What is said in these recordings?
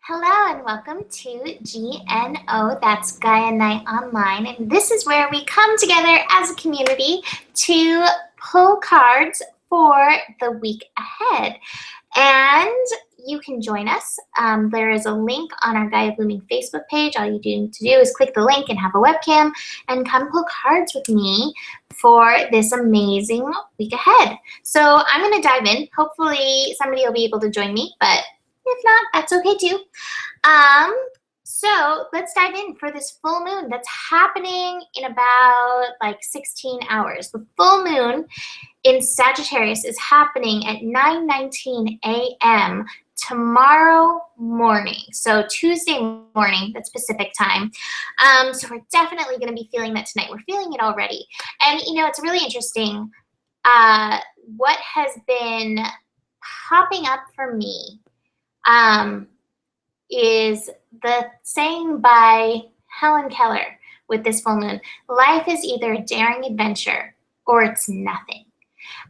Hello and welcome to GNO, that's Gaia Night Online, and this is where we come together as a community to pull cards for the week ahead. And you can join us. There is a link on our Gaia Blooming Facebook page. All you need to do is click the link and have a webcam and come pull cards with me for this amazing week ahead. So I'm going to dive in. Hopefully somebody will be able to join me, but if not, that's okay too. So let's dive in for this full moon that's happening in about like 16 hours. The full moon in Sagittarius is happening at 9:19 a.m. tomorrow morning. So Tuesday morning, that's Pacific time. So we're definitely going to be feeling that tonight. We're feeling it already. And you know, it's really interesting. What has been popping up for me is the saying by Helen Keller with this full moon: life is either a daring adventure or it's nothing.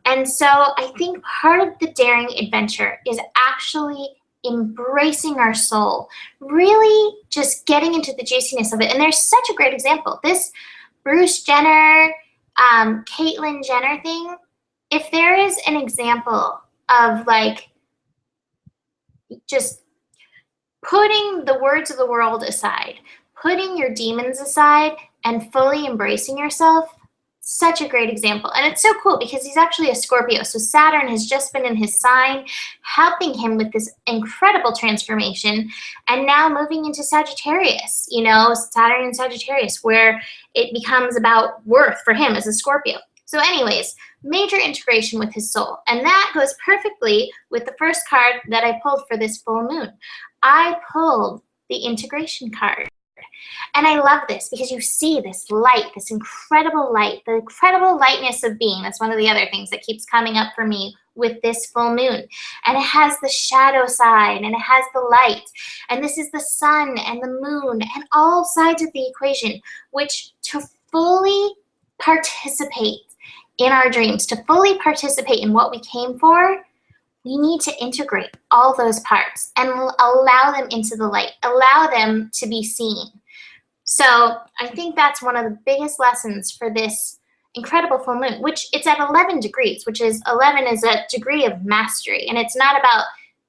And so I think part of the daring adventure is actually embracing our soul, really just getting into the juiciness of it. And there's such a great example. This Bruce Jenner, Caitlyn Jenner thing, if there is an example of like just putting the words of the world aside, putting your demons aside, and fully embracing yourself, such a great example. And it's so cool because he's actually a Scorpio. So Saturn has just been in his sign, helping him with this incredible transformation. And now moving into Sagittarius, you know, Saturn in Sagittarius, where it becomes about worth for him as a Scorpio. So anyways, major integration with his soul. And that goes perfectly with the first card that I pulled for this full moon. I pulled the integration card. And I love this because you see this light, this incredible light, the incredible lightness of being. That's one of the other things that keeps coming up for me with this full moon. And it has the shadow side and it has the light. And this is the sun and the moon and all sides of the equation, which to fully participate in our dreams, to fully participate in what we came for, we need to integrate all those parts and allow them into the light, allow them to be seen. So I think that's one of the biggest lessons for this incredible full moon, which it's at 11 degrees, which is 11 is a degree of mastery. And it's not about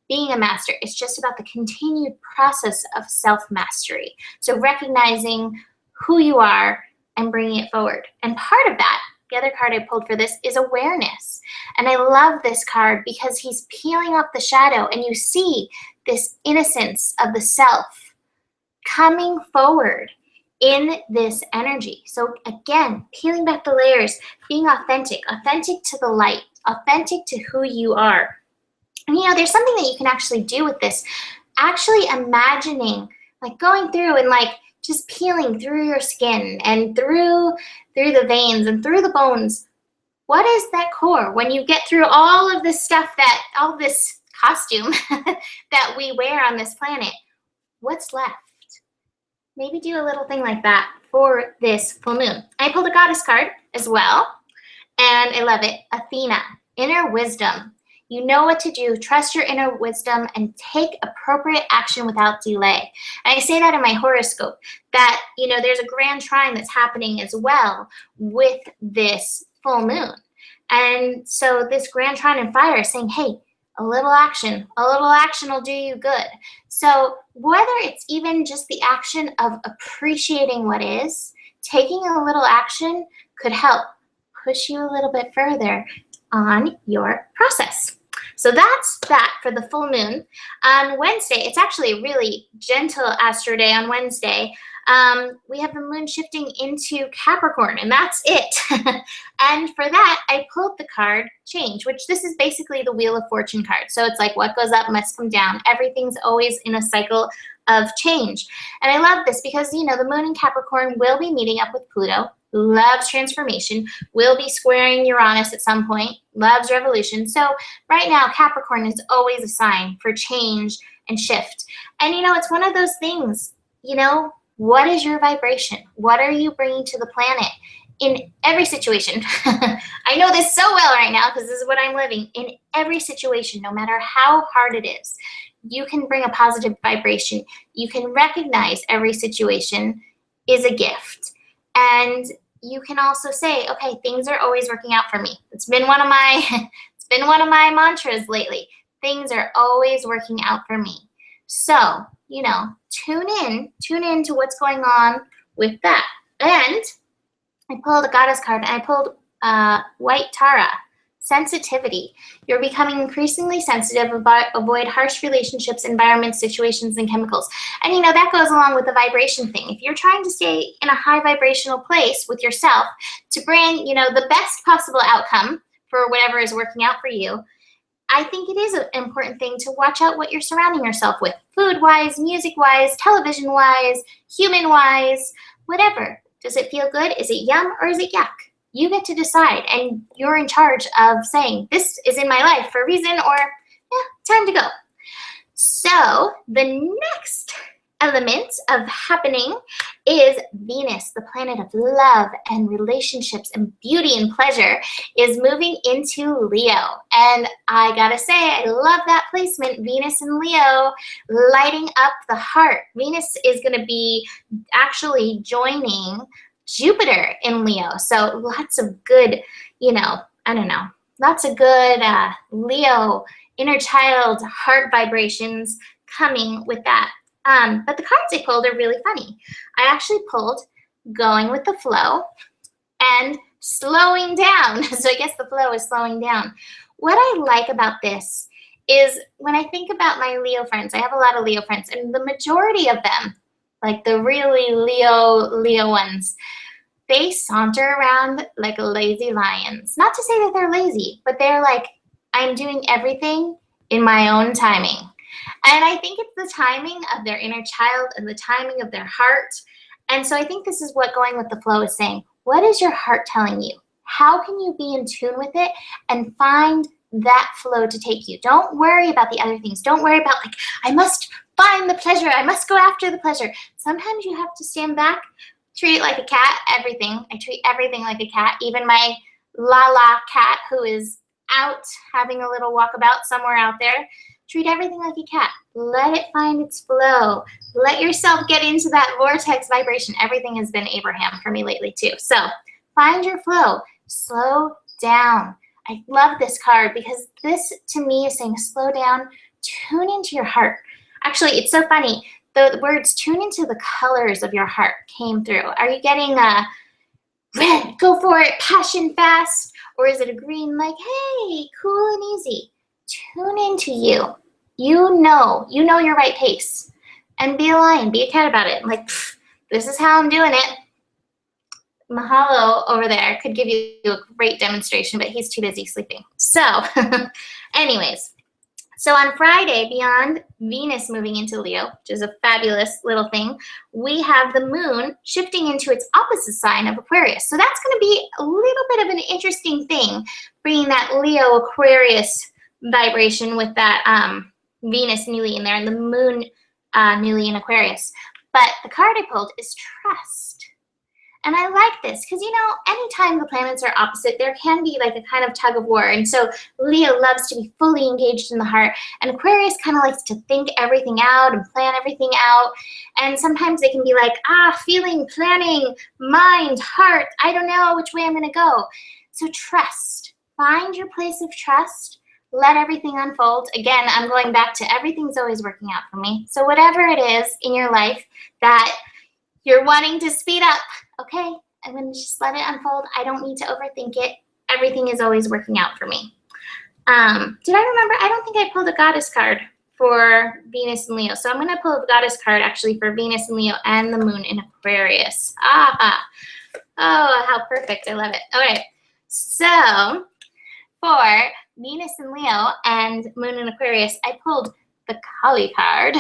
being a master. It's just about the continued process of self-mastery. So recognizing who you are and bringing it forward. And part of that, the other card I pulled for this, is awareness. And I love this card because he's peeling off the shadow and you see this innocence of the self coming forward in this energy. So again, peeling back the layers, being authentic, authentic to the light, authentic to who you are. And you know, there's something that you can actually do with this. Actually imagining, like going through and like just peeling through your skin and through the veins and through the bones. What is that core? When you get through all of this stuff, all this costume that we wear on this planet, what's left? Maybe do a little thing like that for this full moon. I pulled a goddess card as well, and I love it. Athena, inner wisdom. You know what to do. Trust your inner wisdom and take appropriate action without delay. And I say that in my horoscope, that, you know, there's a grand trine that's happening as well with this full moon. And so this grand trine in fire is saying, hey, a little action will do you good. So whether it's even just the action of appreciating what is, taking a little action could help push you a little bit further on your process. So that's that for the full moon. On Wednesday, it's actually a really gentle astro day on Wednesday. We have the moon shifting into Capricorn, and that's it. And for that, I pulled the card Change, which this is basically the Wheel of Fortune card. So it's like what goes up must come down. Everything's always in a cycle of change. And I love this because, you know, the moon in Capricorn will be meeting up with Pluto, who loves transformation, will be squaring Uranus at some point, loves revolution. So right now, Capricorn is always a sign for change and shift. And, you know, it's one of those things, you know, what is your vibration? What are you bringing to the planet? In every situation, I know this so well right now because this is what I'm living, in every situation, no matter how hard it is, You can bring a positive vibration. You can recognize every situation is a gift. And you can also say, okay, things are always working out for me. It's been one of my it's been one of my mantras lately. Things are always working out for me. So, you know, tune in to what's going on with that. And I pulled a goddess card, and I pulled White Tara, sensitivity. You're becoming increasingly sensitive, avoid harsh relationships, environments, situations, and chemicals. And you know, that goes along with the vibration thing. If you're trying to stay in a high vibrational place with yourself to bring, you know, the best possible outcome for whatever is working out for you, I think it is an important thing to watch out what you're surrounding yourself with, food-wise, music-wise, television-wise, human-wise, whatever. Does it feel good? Is it yum or is it yuck? You get to decide, and you're in charge of saying, this is in my life for a reason, or yeah, time to go. So the next element of happening is Venus, the planet of love and relationships and beauty and pleasure, is moving into Leo. And I gotta say, I love that placement, Venus and Leo, lighting up the heart. Venus is gonna be actually joining Jupiter in Leo. So lots of good, you know, I don't know, lots of good Leo, inner child, heart vibrations coming with that. But the cards I pulled are really funny. I actually pulled going with the flow and slowing down. So I guess the flow is slowing down. What I like about this is when I think about my Leo friends, I have a lot of Leo friends, and the majority of them, like the really Leo ones, they saunter around like lazy lions. Not to say that they're lazy, but they're like, I'm doing everything in my own timing. And I think it's the timing of their inner child and the timing of their heart. And so I think this is what going with the flow is saying. What is your heart telling you? How can you be in tune with it and find that flow to take you? Don't worry about the other things. Don't worry about like, I must find the pleasure. I must go after the pleasure. Sometimes you have to stand back, treat it like a cat, everything. I treat everything like a cat, even my Lala cat who is out having a little walkabout somewhere out there. Treat everything like a cat. Let it find its flow. Let yourself get into that vortex vibration. Everything has been Abraham for me lately too. So find your flow. Slow down. I love this card because this to me is saying slow down, tune into your heart. Actually, it's so funny. The words tune into the colors of your heart came through. Are you getting a red, go for it, passion fast? Or is it a green like, hey, cool and easy? Tune into you. You know your right pace. And be a lion, be a cat about it. Like, this is how I'm doing it. Mahalo over there could give you a great demonstration, but he's too busy sleeping. So, anyways, so on Friday, beyond Venus moving into Leo, which is a fabulous little thing, we have the moon shifting into its opposite sign of Aquarius. So that's going to be a little bit of an interesting thing, bringing that Leo Aquarius vibration with that Venus newly in there and the moon newly in Aquarius. But the card I pulled is trust. And I like this because, you know, anytime the planets are opposite, there can be like a kind of tug of war. And so Leo loves to be fully engaged in the heart. And Aquarius kind of likes to think everything out and plan everything out. And sometimes they can be like, feeling, planning, mind, heart. I don't know which way I'm going to go. So trust. Find your place of trust. Let everything unfold. Again, I'm going back to everything's always working out for me. So whatever it is in your life that you're wanting to speed up, okay, I'm going to just let it unfold. I don't need to overthink it. Everything is always working out for me. Did I remember? I don't think I pulled a goddess card for Venus and Leo. So I'm going to pull a goddess card actually for Venus and Leo and the moon in Aquarius. Oh, how perfect. I love it. All right. So for Venus and Leo and moon in Aquarius, I pulled the Kali card,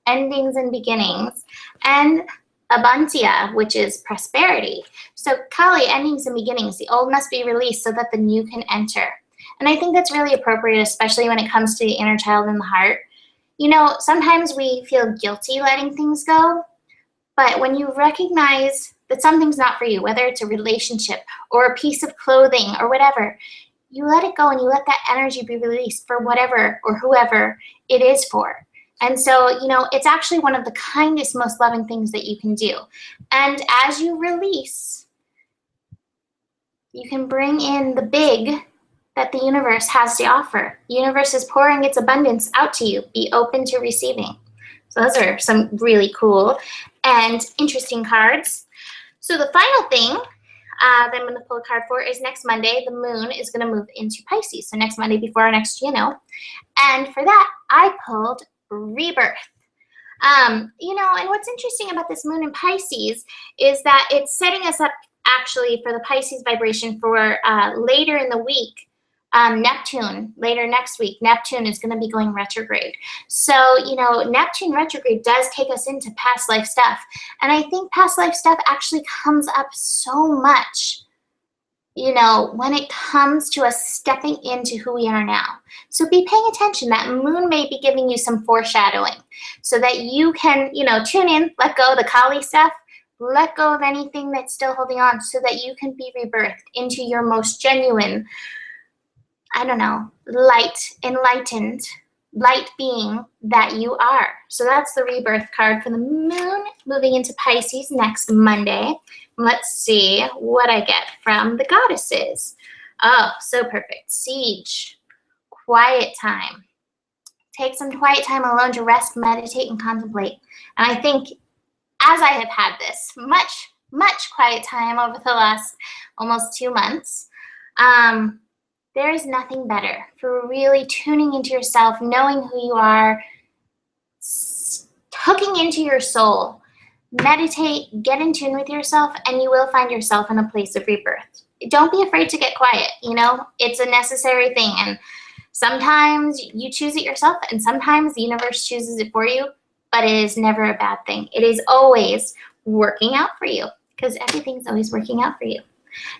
endings and beginnings, and Abuntia, which is prosperity. So Kali, endings and beginnings. The old must be released so that the new can enter. And I think that's really appropriate, especially when it comes to the inner child and the heart. You know, sometimes we feel guilty letting things go, but when you recognize that something's not for you, whether it's a relationship or a piece of clothing or whatever, you let it go and you let that energy be released for whatever or whoever it is for. And so, you know, it's actually one of the kindest, most loving things that you can do. And as you release, you can bring in the big that the universe has to offer. The universe is pouring its abundance out to you. Be open to receiving. So those are some really cool and interesting cards. So the final thing that I'm going to pull a card for is next Monday, the moon is going to move into Pisces. So next Monday before our next GNO. And for that, I pulled rebirth. You know, and what's interesting about this moon in Pisces is that it's setting us up actually for the Pisces vibration for later in the week. Neptune, later next week, Neptune is going to be going retrograde. So, you know, Neptune retrograde does take us into past life stuff. And I think past life stuff actually comes up so much, you know, when it comes to us stepping into who we are now. So be paying attention. That moon may be giving you some foreshadowing so that you can, you know, tune in, let go of the Kali stuff, let go of anything that's still holding on so that you can be rebirthed into your most genuine, I don't know, light, enlightened, light being that you are. So that's the rebirth card for the moon moving into Pisces next Monday. Let's see what I get from the goddesses. Oh, so perfect. Siege, quiet time. Take some quiet time alone to rest, meditate, and contemplate. And I think as I have had this much quiet time over the last almost 2 months, there is nothing better for really tuning into yourself, knowing who you are, hooking into your soul. Meditate, get in tune with yourself, and you will find yourself in a place of rebirth. Don't be afraid to get quiet, you know? It's a necessary thing, and sometimes you choose it yourself, and sometimes the universe chooses it for you, but it is never a bad thing. It is always working out for you, because everything's always working out for you.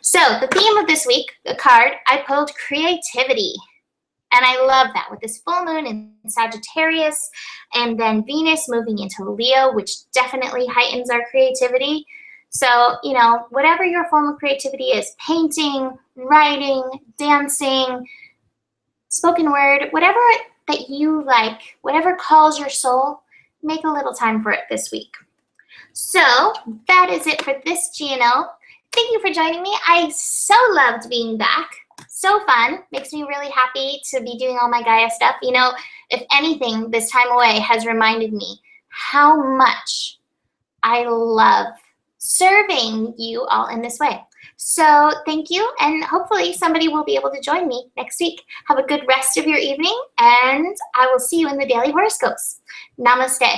So the theme of this week, the card, I pulled creativity. And I love that with this full moon in Sagittarius and then Venus moving into Leo, which definitely heightens our creativity. So, you know, whatever your form of creativity is, painting, writing, dancing, spoken word, whatever that you like, whatever calls your soul, make a little time for it this week. So that is it for this GNO. Thank you for joining me. I so loved being back. So fun. Makes me really happy to be doing all my Gaia stuff. You know, if anything, this time away has reminded me how much I love serving you all in this way. So thank you, and hopefully somebody will be able to join me next week. Have a good rest of your evening, and I will see you in the daily horoscopes. Namaste.